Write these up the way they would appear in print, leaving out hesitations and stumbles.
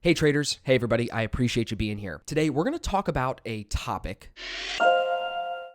Hey traders, hey everybody, I appreciate you being here. Today we're going to talk about a topic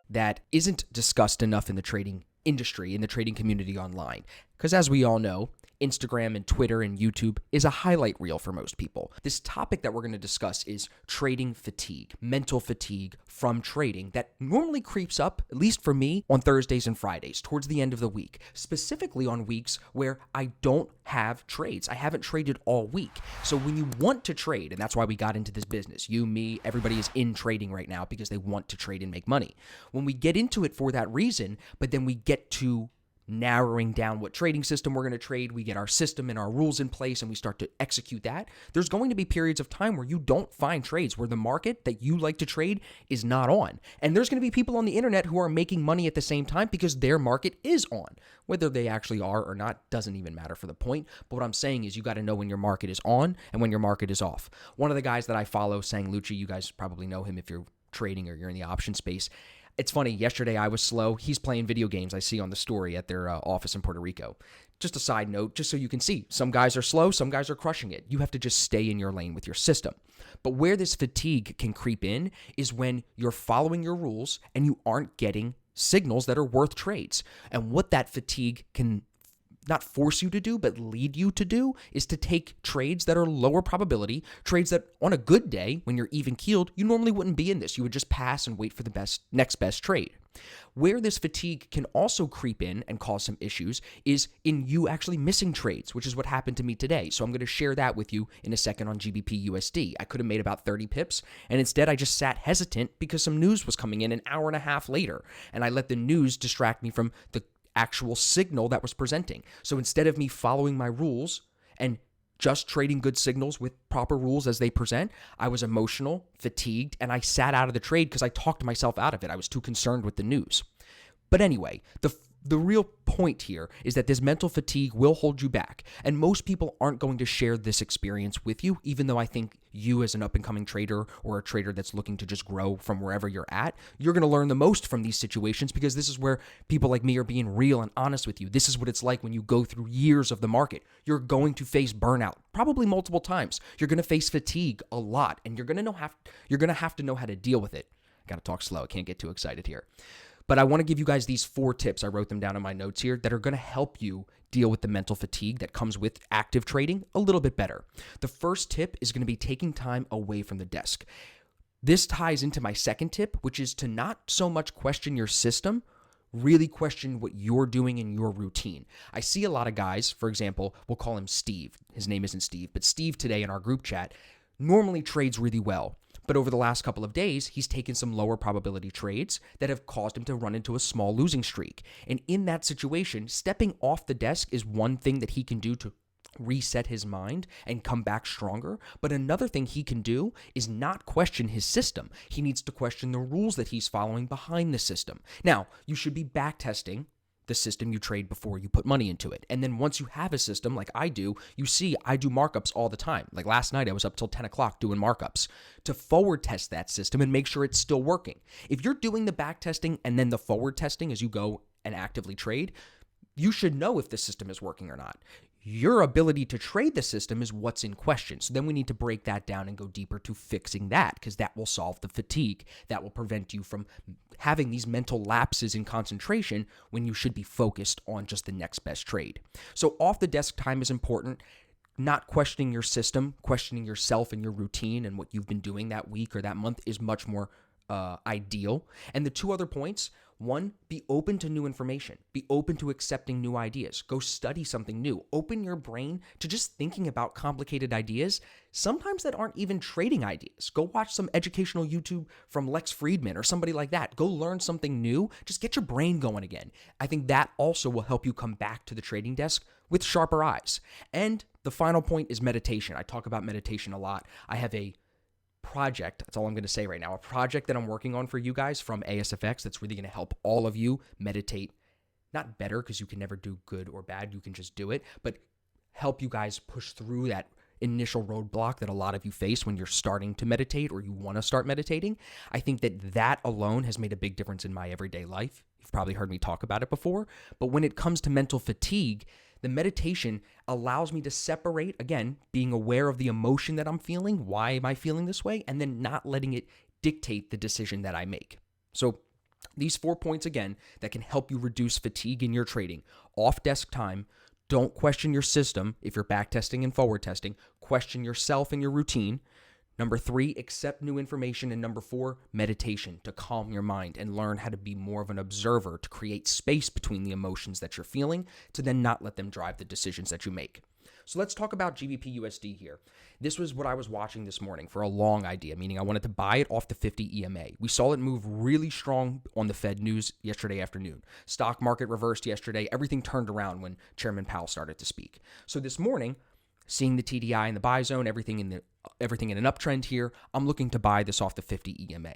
that isn't discussed enough in the trading industry, in the trading community online. Because as we all know, Instagram and Twitter and YouTube is a highlight reel for most people. This topic that we're going to discuss is trading fatigue, mental fatigue from trading that normally creeps up, at least for me, on Thursdays and Fridays, towards the end of the week, specifically on weeks where I don't have trades. I haven't traded all week. So when you want to trade, and that's why we got into this business, you, me, everybody is in trading right now because they want to trade and make money. When we get into it for that reason, but then we get to narrowing down what trading system we're going to trade, we get our system and our rules in place and we start to execute that, there's going to be periods of time where you don't find trades, where the market that you like to trade is not on. And there's going to be people on the internet who are making money at the same time because their market is on. Whether they actually are or not doesn't even matter for the point. But what I'm saying is you got to know when your market is on and when your market is off. One of the guys that I follow, Sang Lucci, you guys probably know him if you're trading or you're in the option space. It's funny, yesterday I was slow. He's playing video games I see on the story at their office in Puerto Rico. Just a side note, just so you can see. Some guys are slow, some guys are crushing it. You have to just stay in your lane with your system. But where this fatigue can creep in is when you're following your rules and you aren't getting signals that are worth trades. And what that fatigue can not force you to do, but lead you to do is to take trades that are lower probability, trades that on a good day, when you're even keeled, you normally wouldn't be in this. You would just pass and wait for the next best trade. Where this fatigue can also creep in and cause some issues is in you actually missing trades, which is what happened to me today. So I'm going to share that with you in a second on GBP USD. I could have made about 30 pips, and instead I just sat hesitant because some news was coming in an hour and a half later, and I let the news distract me from the actual signal that was presenting. So instead of me following my rules and just trading good signals with proper rules as they present, I was emotional, fatigued, and I sat out of the trade because I talked myself out of it. I was too concerned with the news. But anyway, the real point here is that this mental fatigue will hold you back. And most people aren't going to share this experience with you, even though I think you as an up-and-coming trader or a trader that's looking to just grow from wherever you're at, you're going to learn the most from these situations because this is where people like me are being real and honest with you. This is what it's like when you go through years of the market. You're going to face burnout, probably multiple times. You're going to face fatigue a lot, and you're going to have to know how to deal with it. I got to talk slow. I can't get too excited here. But I want to give you guys these 4 tips. I wrote them down in my notes here that are going to help you deal with the mental fatigue that comes with active trading a little bit better. The first tip is going to be taking time away from the desk. This ties into my second tip, which is to not so much question your system, really question what you're doing in your routine. I see a lot of guys, for example, we'll call him Steve. His name isn't Steve, but Steve today in our group chat normally trades really well. But over the last couple of days, he's taken some lower probability trades that have caused him to run into a small losing streak. And in that situation, stepping off the desk is one thing that he can do to reset his mind and come back stronger. But another thing he can do is not question his system. He needs to question the rules that he's following behind the system. Now, you should be backtesting the system you trade before you put money into it. And then once you have a system like I do, you see I do markups all the time. Like last night, I was up till 10 o'clock doing markups to forward test that system and make sure it's still working. If you're doing the back testing and then the forward testing as you go and actively trade, you should know if the system is working or not. Your ability to trade the system is what's in question. So then we need to break that down and go deeper to fixing that because that will solve the fatigue. That will prevent you from having these mental lapses in concentration when you should be focused on just the next best trade. So off the desk time is important. Not questioning your system, questioning yourself and your routine and what you've been doing that week or that month is much more ideal. And the 2 other points, 1, be open to new information. Be open to accepting new ideas. Go study something new. Open your brain to just thinking about complicated ideas, sometimes that aren't even trading ideas. Go watch some educational YouTube from Lex Friedman or somebody like that. Go learn something new. Just get your brain going again. I think that also will help you come back to the trading desk with sharper eyes. And the final point is meditation. I talk about meditation a lot. I have a project, that's all I'm going to say right now, a project that I'm working on for you guys from ASFX that's really going to help all of you meditate, not better because you can never do good or bad, you can just do it, but help you guys push through that initial roadblock that a lot of you face when you're starting to meditate or you want to start meditating. I think that alone has made a big difference in my everyday life. You've probably heard me talk about it before, but when it comes to mental fatigue, The meditation allows me to separate, again, being aware of the emotion that I'm feeling, why am I feeling this way, and then not letting it dictate the decision that I make. So these 4 points, again, that can help you reduce fatigue in your trading. Off-desk time. Don't question your system if you're back testing and forward testing. Question yourself and your routine. Number 3, accept new information. And number 4, meditation to calm your mind and learn how to be more of an observer, to create space between the emotions that you're feeling, to then not let them drive the decisions that you make. So let's talk about GBP USD here. This was what I was watching this morning for a long idea, meaning I wanted to buy it off the 50 EMA. We saw it move really strong on the Fed news yesterday afternoon. Stock market reversed yesterday. Everything turned around when Chairman Powell started to speak. So this morning, seeing the TDI in the buy zone, everything in an uptrend here, I'm looking to buy this off the 50 EMA.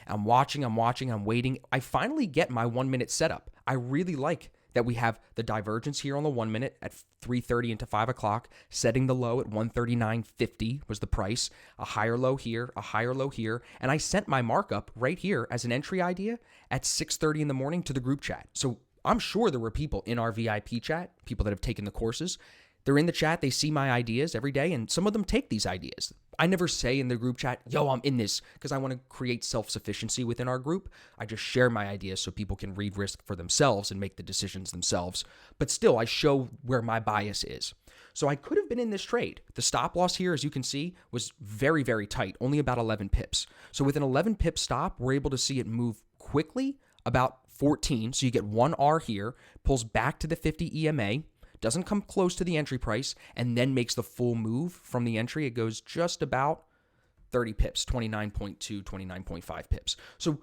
I'm watching, I'm waiting. I finally get my 1 minute setup. I really like that we have the divergence here on the 1 minute at 3:30 into 5 o'clock, setting the low at 139.50 was the price, a higher low here, a higher low here, and I sent my markup right here as an entry idea at 6:30 in the morning to the group chat. So I'm sure there were people in our VIP chat, people that have taken the courses. They're in the chat, they see my ideas every day, and some of them take these ideas. I never say in the group chat, yo, I'm in this, because I want to create self-sufficiency within our group. I just share my ideas so people can read risk for themselves and make the decisions themselves. But still, I show where my bias is. So I could have been in this trade. The stop loss here, as you can see, was very, very tight, only about 11 pips. So with an 11 pip stop, we're able to see it move quickly, about 14. So you get 1 R here, pulls back to the 50 EMA, doesn't come close to the entry price, and then makes the full move from the entry. It goes just about 30 pips, 29.2, 29.5 pips. So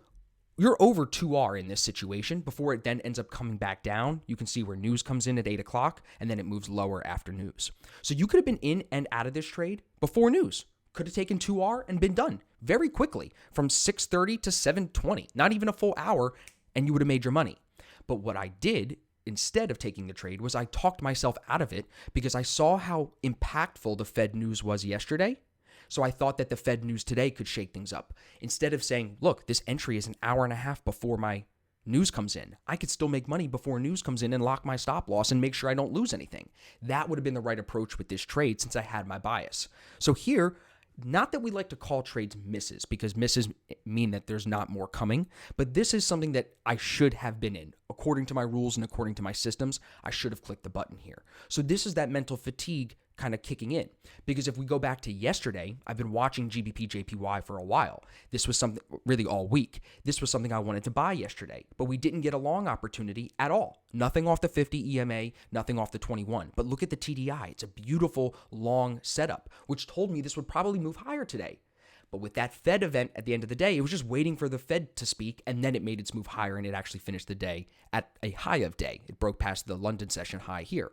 you're over 2R in this situation before it then ends up coming back down. You can see where news comes in at 8 o'clock, and then it moves lower after news. So you could have been in and out of this trade before news. Could have taken 2R and been done very quickly from 6:30 to 7:20, not even a full hour, and you would have made your money. But what I did instead of taking the trade was I talked myself out of it because I saw how impactful the Fed news was yesterday. So I thought that the Fed news today could shake things up. Instead of saying, look, this entry is an hour and a half before my news comes in, I could still make money before news comes in and lock my stop loss and make sure I don't lose anything. That would have been the right approach with this trade since I had my bias. So here, not that we like to call trades misses because misses mean that there's not more coming, but this is something that I should have been in. According to my rules and according to my systems, I should have clicked the button here. So this is that mental fatigue kind of kicking in. Because if we go back to yesterday, I've been watching GBP JPY for a while. This was something really all week. This was something I wanted to buy yesterday, but we didn't get a long opportunity at all. Nothing off the 50 EMA, nothing off the 21. But look at the TDI. It's a beautiful long setup, which told me this would probably move higher today. But with that Fed event at the end of the day, it was just waiting for the Fed to speak, and then it made its move higher, and it actually finished the day at a high of day. It broke past the London session high here.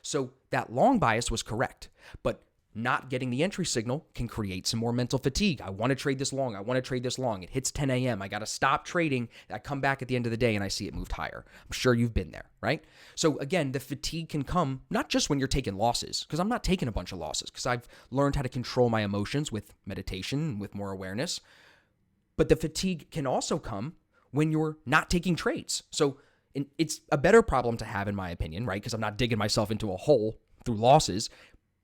So that long bias was correct, but not getting the entry signal can create some more mental fatigue. I want to trade this long. I want to trade this long. It hits 10 a.m. I got to stop trading. I come back at the end of the day and I see it moved higher. I'm sure you've been there, right? So again, the fatigue can come not just when you're taking losses, because I'm not taking a bunch of losses, because I've learned how to control my emotions with meditation, with more awareness. But the fatigue can also come when you're not taking trades. So it's a better problem to have, in my opinion, right? Because I'm not digging myself into a hole through losses.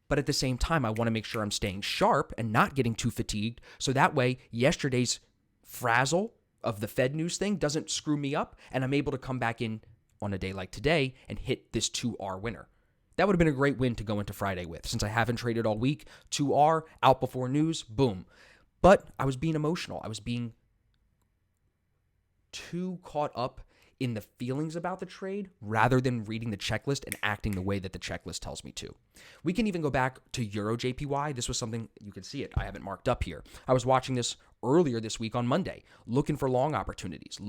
But at the same time, I want to make sure I'm staying sharp and not getting too fatigued. So that way, yesterday's frazzle of the Fed news thing doesn't screw me up, and I'm able to come back in on a day like today and hit this 2R winner. That would have been a great win to go into Friday with. Since I haven't traded all week, 2R, out before news, boom. But I was being emotional. I was being too caught up in the feelings about the trade rather than reading the checklist and acting the way that the checklist tells me to. We can even go back to Euro JPY. This was something, you can see it, I haven't marked up here. I was watching this earlier this week on Monday, looking for long opportunities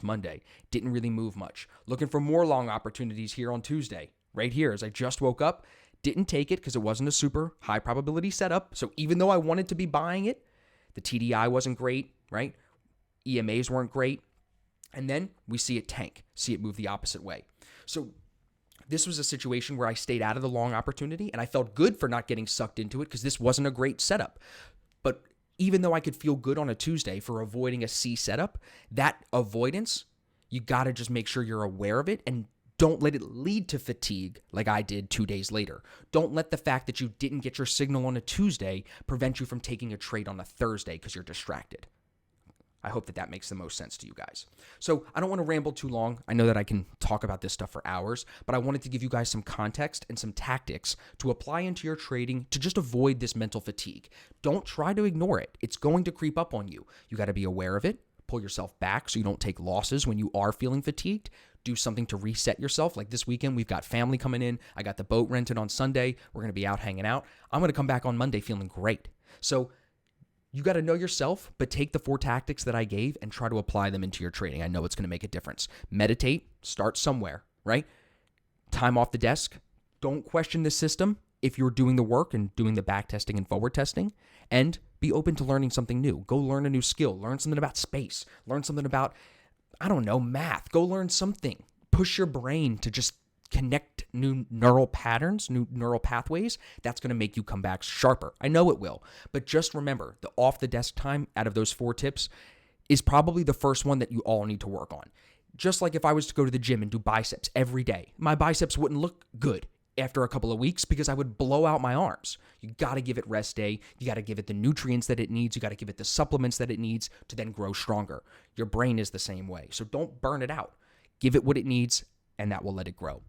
Monday. Didn't really move much. Looking for more long opportunities here on Tuesday, right here as I just woke up. Didn't take it because it wasn't a super high probability setup. So even though I wanted to be buying it, the TDI wasn't great, right? EMAs weren't great. And then we see it tank, see it move the opposite way. So this was a situation where I stayed out of the long opportunity, and I felt good for not getting sucked into it because this wasn't a great setup. But even though I could feel good on a Tuesday for avoiding a C setup, that avoidance, you got to just make sure you're aware of it and Don't let it lead to fatigue like I did 2 days later. Don't let the fact that you didn't get your signal on a Tuesday prevent you from taking a trade on a Thursday because you're distracted. I hope that makes the most sense to you guys. So I don't want to ramble too long. I know that I can talk about this stuff for hours, but I wanted to give you guys some context and some tactics to apply into your trading to just avoid this mental fatigue. Don't try to ignore it. It's going to creep up on you. You got to be aware of it. Pull yourself back so you don't take losses when you are feeling fatigued. Do something to reset yourself. Like this weekend, we've got family coming in. I got the boat rented on Sunday. We're going to be out hanging out. I'm going to come back on Monday feeling great. So you got to know yourself, but take the 4 tactics that I gave and try to apply them into your trading. I know it's going to make a difference. Meditate, start somewhere, right? Time off the desk. Don't question the system if you're doing the work and doing the back testing and forward testing, and be open to learning something new. Go learn a new skill. Learn something about space. Learn something about, I don't know, math. Go learn something. Push your brain to just connect new neural patterns, new neural pathways. That's going to make you come back sharper. I know it will. But just remember, the off the desk time out of those 4 tips is probably the first one that you all need to work on. Just like if I was to go to the gym and do biceps every day, my biceps wouldn't look good after a couple of weeks because I would blow out my arms. You got to give it rest day. You got to give it the nutrients that it needs. You got to give it the supplements that it needs to then grow stronger. Your brain is the same way. So don't burn it out. Give it what it needs, and that will let it grow.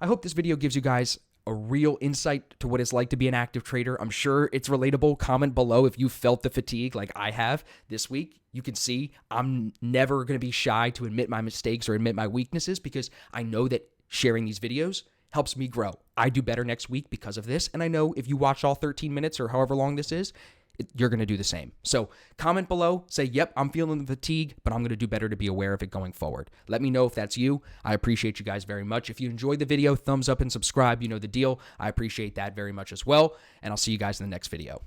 I hope this video gives you guys a real insight to what it's like to be an active trader. I'm sure it's relatable. Comment below if you felt the fatigue like I have this week. You can see I'm never going to be shy to admit my mistakes or admit my weaknesses because I know that sharing these videos helps me grow. I do better next week because of this, and I know if you watch all 13 minutes or however long this is, you're going to do the same. So comment below, say, yep, I'm feeling the fatigue, but I'm going to do better to be aware of it going forward. Let me know if that's you. I appreciate you guys very much. If you enjoyed the video, thumbs up and subscribe. You know the deal. I appreciate that very much as well, and I'll see you guys in the next video.